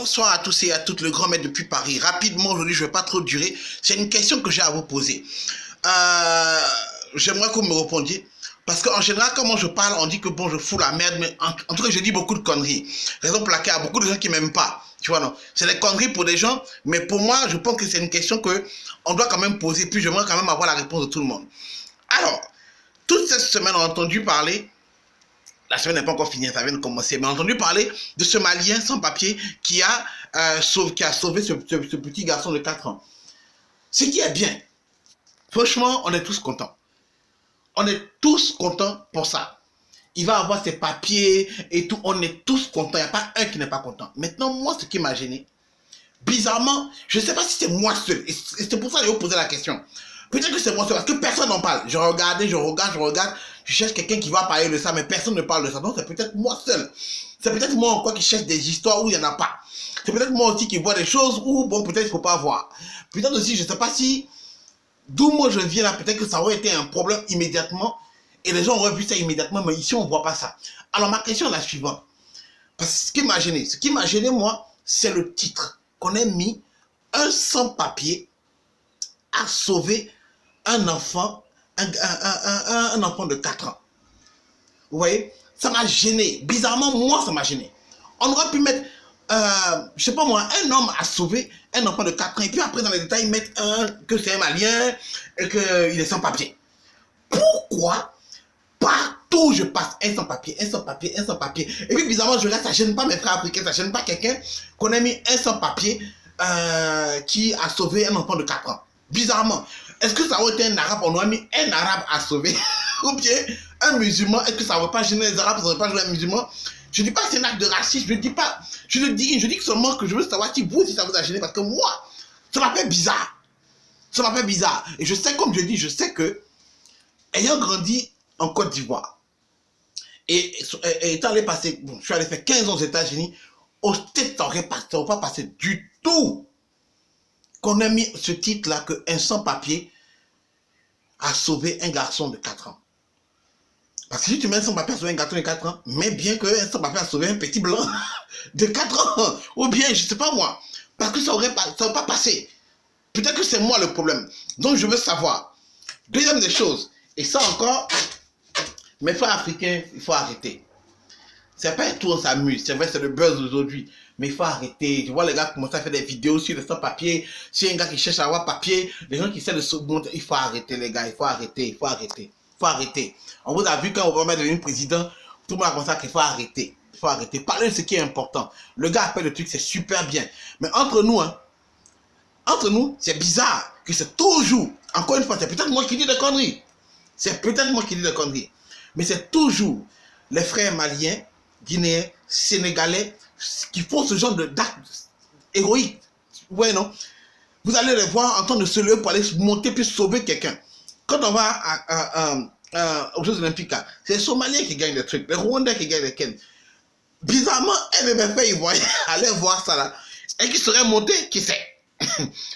Bonsoir à tous et à toutes, le grand maître depuis Paris. Rapidement, aujourd'hui, je ne vais pas trop durer. C'est une question que j'ai à vous poser. J'aimerais que vous me répondiez. Parce qu'en général, quand moi je parle, on dit que bon, je fous la merde, mais en tout cas, je dis beaucoup de conneries. Raison pour laquelle il y a beaucoup de gens qui ne m'aiment pas. Tu vois, non? C'est des conneries pour des gens, mais pour moi, je pense que c'est une question qu'on doit quand même poser. Puis j'aimerais quand même avoir la réponse de tout le monde. Alors, toute cette semaine, on a entendu parler. La semaine n'est pas encore finie, ça vient de commencer. Mais on a entendu parler de ce Malien sans papier qui a sauvé ce petit garçon de 4 ans. Ce qui est bien. Franchement, on est tous contents. On est tous contents pour ça. Il va avoir ses papiers et tout. On est tous contents. Il n'y a pas un qui n'est pas content. Maintenant, moi, ce qui m'a gêné, bizarrement, je ne sais pas si c'est moi seul. Et c'est pour ça que je vais vous poser la question. Peut-être que c'est moi seul, parce que personne n'en parle. Je regarde. Je cherche quelqu'un qui va parler de ça, mais personne ne parle de ça. Donc c'est peut-être moi seul. C'est peut-être moi encore qui cherche des histoires où il n'y en a pas. C'est peut-être moi aussi qui vois des choses où, bon, peut-être il ne faut pas voir. Peut-être aussi, je ne sais pas si, d'où moi je viens là, peut-être que ça aurait été un problème immédiatement, et les gens auraient vu ça immédiatement, mais ici on ne voit pas ça. Alors ma question est la suivante. Parce que ce qui m'a gêné, moi, c'est le titre qu'on ait mis, un sans-papier a sauvé un enfant, un enfant de 4 ans. Vous voyez, ça m'a gêné. Bizarrement, moi, ça m'a gêné. On aurait pu mettre, je sais pas moi, un homme a sauvé un enfant de 4 ans. Et puis après, dans les détails, mettre que c'est un Malien et qu'il est sans papier. Pourquoi partout je passe un sans papier, un sans papier, un sans papier. Et puis bizarrement, je regarde, ça gêne pas mes frères africains, ça gêne pas quelqu'un qu'on ait mis un sans papier qui a sauvé un enfant de 4 ans. Bizarrement. Est-ce que ça aurait été un arabe, on aurait mis un arabe à sauver? Ou bien un musulman, est-ce que ça n'aurait pas gêné les arabes, ça n'aurait pas gêné un musulman? Je ne dis pas que c'est un acte de racisme, je ne dis pas, je dis seulement que je veux savoir si vous aussi ça vous a gêné, parce que moi, ça m'a fait bizarre. Ça m'a fait bizarre. Et je sais, comme je dis, je sais que, ayant grandi en Côte d'Ivoire, et étant allé passer, bon, je suis allé faire 15 ans aux États-Unis, au States, ça n'aurait pas passé du tout qu'on ait mis ce titre-là, qu'un sans-papier a sauvé un garçon de 4 ans. Parce que si tu mets un sans-papier à sauver un garçon de 4 ans, mais bien qu'un sans-papier a sauvé un petit blanc de 4 ans, ou bien, je ne sais pas moi, parce que ça n'aurait pas passé. Peut-être que c'est moi le problème. Donc je veux savoir. Deuxième des choses, et ça encore, mes frères africains, il faut arrêter. C'est pas tout, on s'amuse. C'est vrai, c'est le buzz d'aujourd'hui. Mais il faut arrêter. Tu vois les gars commencer à faire des vidéos sur le sans-papier. Si un gars qui cherche à avoir papier, les gens qui essaient de se monter, il faut arrêter les gars, il faut arrêter, il faut arrêter. Il faut arrêter. On vous a vu quand Obama est devenu président, tout le monde a pensé qu'il faut arrêter. Il faut arrêter. Parler de ce qui est important. Le gars appelle le truc, c'est super bien. Mais entre nous, c'est bizarre que c'est toujours, encore une fois, c'est peut-être moi qui dis des conneries. C'est peut-être moi qui dis des conneries. Mais c'est toujours les frères maliens, guinéens, sénégalais, qui font ce genre d'actes héroïques. Ouais, non? Vous allez les voir en train de se lever pour aller monter puis sauver quelqu'un. Quand on va aux Jeux Olympiques, c'est les Somaliens qui gagnent les trucs, les Rwandais qui gagnent les Ken. Bizarrement, MMF Ivoirien allait voir ça là. Et qui serait monté, qui sait?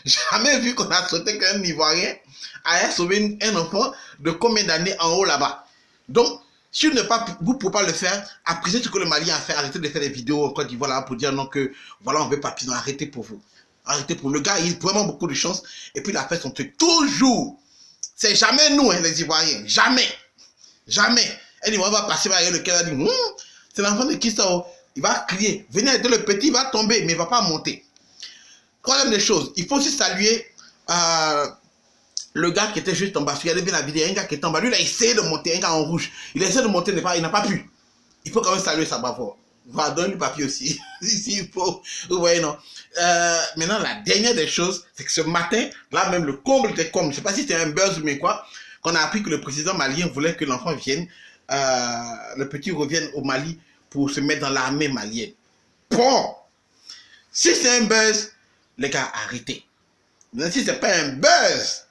Jamais vu qu'on a sauté qu'un Ivoirien allait sauver un enfant de combien d'années en haut là-bas. Donc, si vous ne pouvez pas le faire, appréciez ce que le Mali a fait. Arrêtez de faire des vidéos en Côte d'Ivoire là pour dire non que voilà on veut papier. Non, arrêtez pour vous. Arrêtez pour le gars, il a vraiment beaucoup de chance. Et puis il a fait son truc. Toujours. C'est jamais nous, hein, les Ivoiriens. Jamais. Jamais. Un Ivoirien va passer derrière le cœur et dire c'est l'enfant de qui ça? Il va crier. Venez aider le petit, il va tomber, mais il ne va pas monter. Troisième des choses, il faut aussi saluer le gars qui était juste en bas. Regardez bien la vidéo, il y a un gars qui est en bas. Lui, il a essayé de monter, un gars en rouge. Il a essayé de monter, il n'a pas pu. Il faut quand même saluer sa bravoure. Voilà, donne du papier aussi. Ici, il faut. Vous voyez, non? Maintenant, la dernière des choses, c'est que ce matin, là même, le comble des combles, je ne sais pas si c'était un buzz ou mais quoi, qu'on a appris que le président malien voulait que l'enfant vienne, le petit revienne au Mali pour se mettre dans l'armée malienne. Bon, si c'est un buzz, les gars, arrêtez. Même si ce n'est pas un buzz,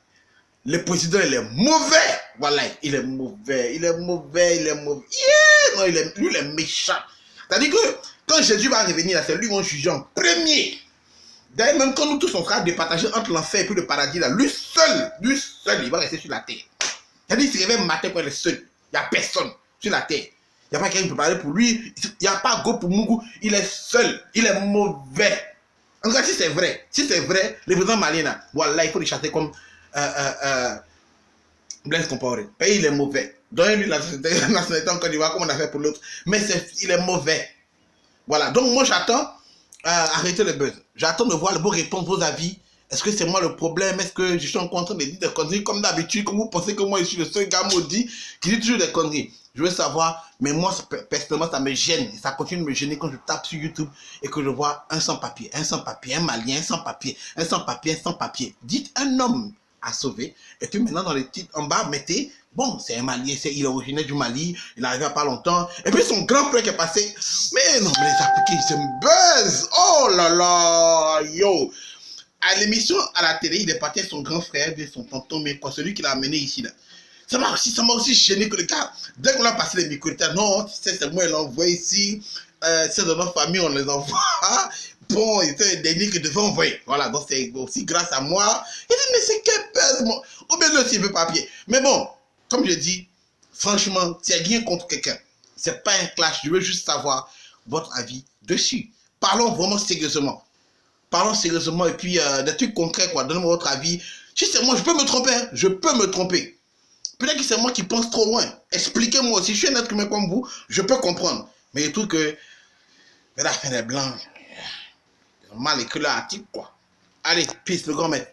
le président, il est mauvais. Voilà, il est mauvais. Il est mauvais, il est mauvais. Yeah! Non, lui, il est méchant. C'est-à-dire que quand Jésus va revenir, c'est lui qui va juger en premier. D'ailleurs, même quand nous tous, on sera départagés entre l'enfer et puis le paradis, là, lui seul, il va rester sur la terre. C'est-à-dire qu'il se réveille le matin quand il est seul. Il n'y a personne sur la terre. n'y a pas quelqu'un qui peut parler pour lui. Il n'y a pas go pour Mougou. Il est seul. Il est mauvais. En tout cas, si c'est vrai, le président malien, voilà, il faut le chasser comme Blaise Compaoré. Il est mauvais. Donnez-lui la nationalité en Côte d'Ivoire comme on a fait pour l'autre. Mais il est mauvais. Voilà. Donc moi, j'attends arrêter le buzz. J'attends de voir vos réponses, vos avis. Est-ce que c'est moi le problème? Est-ce que je suis en train de dire des conneries comme d'habitude? Comme vous pensez que moi, je suis le seul gars maudit qui dit toujours des conneries? Je veux savoir, mais moi, personnellement, ça me gêne. Ça continue de me gêner quand je tape sur YouTube et que je vois un sans-papier, un Malien, un sans-papier, un sans-papier, un sans-papier. Dites un homme à sauver. Et puis maintenant, dans les titres en bas, mettez, bon, c'est un Malien, il est originaire du Mali, il est arrivé il n'y a pas longtemps. Et puis son grand frère qui est passé. Mais non, mais les appliqués, ils se buzz. Oh là là, yo. À l'émission, à la télé, il est parti avec son grand frère, son tonton, mais quoi, celui qui l'a amené ici, là. Ça m'a aussi gêné que le gars, dès qu'on a passé les micros, il dit, non, c'est moi, il l'envoie ici, c'est de notre famille, on les envoie. Bon, c'est un dernier que devait envoyer. Voilà, donc c'est aussi grâce à moi. Il dit, mais c'est quel pèse, moi. Ou bien le s'il veut papier. Mais bon, comme je dis, franchement, s'il n'y a rien contre quelqu'un, c'est pas un clash, je veux juste savoir votre avis dessus. Parlons vraiment sérieusement. Parlons sérieusement et puis des trucs concrets, quoi. Donnez-moi votre avis. Si c'est moi, je peux me tromper, hein. Je peux me tromper. Peut-être que c'est moi qui pense trop loin. Expliquez-moi. Si je suis un être humain comme vous, je peux comprendre. Mais il trouve que la fin des blancs, ils ont mal écrit l'article, quoi. Allez, peace, le grand maître.